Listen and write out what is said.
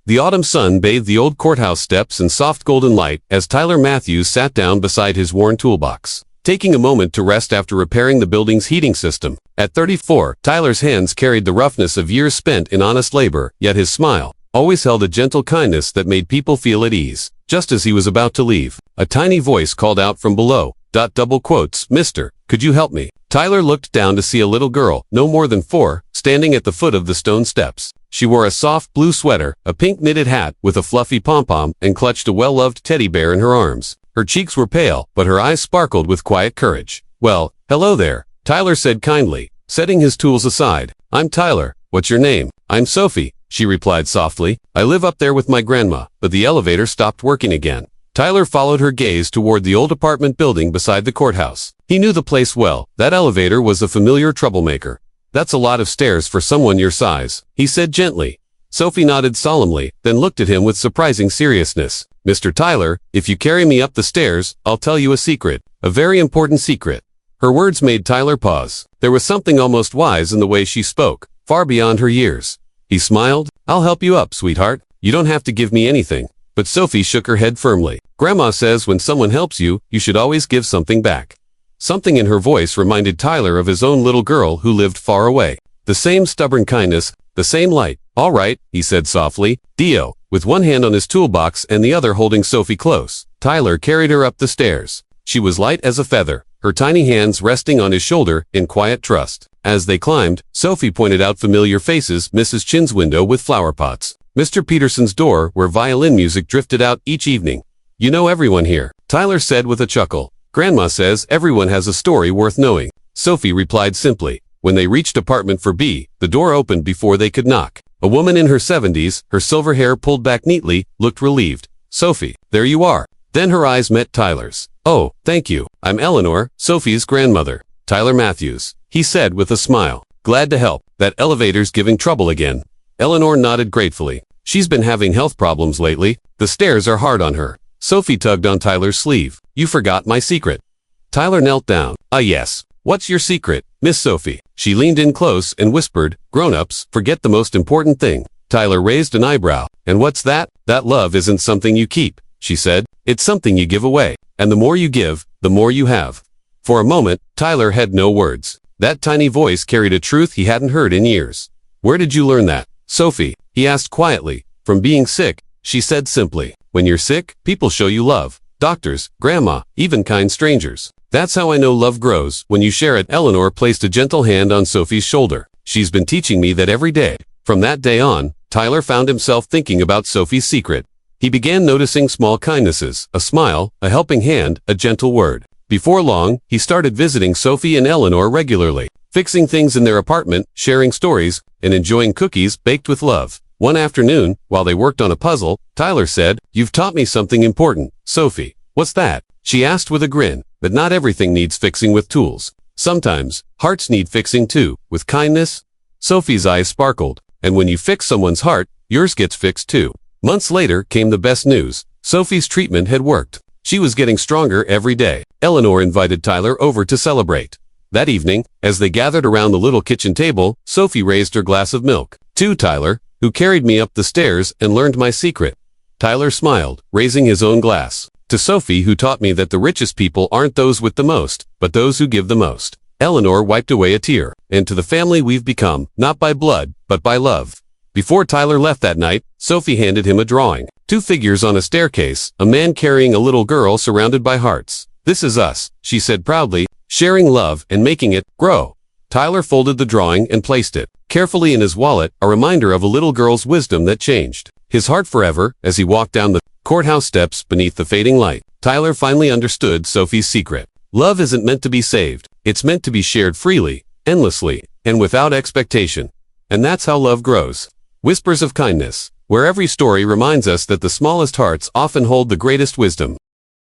The autumn sun bathed the old courthouse steps in soft golden light as Tyler Matthews sat down beside his worn toolbox, taking a moment to rest after repairing the building's heating system. At 34, Tyler's hands carried the roughness of years spent in honest labor, yet his smile always held a gentle kindness that made people feel at ease. Just as he was about to leave, a tiny voice called out from below, "Mister, could you help me?" Tyler looked down to see a little girl, no more than 4, standing at the foot of the stone steps. She wore a soft blue sweater, a pink knitted hat with a fluffy pom-pom, and clutched a well-loved teddy bear in her arms. Her cheeks were pale, but her eyes sparkled with quiet courage. "Well, hello there," Tyler said kindly, setting his tools aside. "I'm Tyler. What's your name?" "I'm Sophie," she replied softly. "I live up there with my grandma," but the elevator stopped working again. Tyler followed her gaze toward the old apartment building beside the courthouse. He knew the place well. That elevator was a familiar troublemaker. "That's a lot of stairs for someone your size," he said gently. Sophie nodded solemnly, then looked at him with surprising seriousness. "Mr. Tyler, if you carry me up the stairs, I'll tell you a secret. A very important secret." Her words made Tyler pause. There was something almost wise in the way she spoke, far beyond her years. He smiled. "I'll help you up, sweetheart. You don't have to give me anything." But Sophie shook her head firmly. "Grandma says when someone helps you, you should always give something back." Something in her voice reminded Tyler of his own little girl who lived far away. The same stubborn kindness, the same light. "All right," he said softly. Dio, with one hand on his toolbox and the other holding Sophie close. Tyler carried her up the stairs. She was light as a feather, her tiny hands resting on his shoulder in quiet trust. As they climbed, Sophie pointed out familiar faces, Mrs. Chin's window with flower pots, Mr. Peterson's door where violin music drifted out each evening. "You know everyone here," Tyler said with a chuckle. "Grandma says everyone has a story worth knowing," Sophie replied simply. When they reached apartment for B, the door opened before they could knock. A woman in her 70s, her silver hair pulled back neatly, looked relieved. "Sophie, there you are." Then her eyes met Tyler's. "Oh, thank you. I'm Eleanor, Sophie's grandmother." "Tyler Matthews," he said with a smile. "Glad to help. That elevator's giving trouble again." Eleanor nodded gratefully. "She's been having health problems lately. The stairs are hard on her." Sophie tugged on Tyler's sleeve. "You forgot my secret." Tyler knelt down. "Ah yes. What's your secret, Miss Sophie?" She leaned in close and whispered, "Grown-ups, forget the most important thing." Tyler raised an eyebrow. "And what's that?" "That love isn't something you keep," she said. "It's something you give away. And the more you give, the more you have." For a moment, Tyler had no words. That tiny voice carried a truth he hadn't heard in years. "Where did you learn that, Sophie?" he asked quietly. "From being sick," she said simply. "When you're sick, people show you love. Doctors, grandma, even kind strangers. That's how I know love grows, when you share it." Eleanor placed a gentle hand on Sophie's shoulder. "She's been teaching me that every day." From that day on, Tyler found himself thinking about Sophie's secret. He began noticing small kindnesses, a smile, a helping hand, a gentle word. Before long, he started visiting Sophie and Eleanor regularly, fixing things in their apartment, sharing stories, and enjoying cookies baked with love. One afternoon, while they worked on a puzzle, Tyler said, "You've taught me something important, Sophie." "What's that?" she asked with a grin. "But not everything needs fixing with tools. Sometimes, hearts need fixing too, with kindness." Sophie's eyes sparkled. "And when you fix someone's heart, yours gets fixed too." Months later came the best news. Sophie's treatment had worked. She was getting stronger every day. Eleanor invited Tyler over to celebrate. That evening, as they gathered around the little kitchen table, Sophie raised her glass of milk. "To Tyler, who carried me up the stairs and learned my secret." Tyler smiled, raising his own glass. "To Sophie, who taught me that the richest people aren't those with the most, but those who give the most." Eleanor wiped away a tear. "And to the family we've become, not by blood, but by love." Before Tyler left that night, Sophie handed him a drawing. 2 figures on a staircase, a man carrying a little girl surrounded by hearts. "This is us," she said proudly, "sharing love and making it grow." Tyler folded the drawing and placed it carefully in his wallet, a reminder of a little girl's wisdom that changed his heart forever. As he walked down the courthouse steps beneath the fading light, Tyler finally understood Sophie's secret. Love isn't meant to be saved. It's meant to be shared freely, endlessly, and without expectation. And that's how love grows. Whispers of Kindness, where every story reminds us that the smallest hearts often hold the greatest wisdom.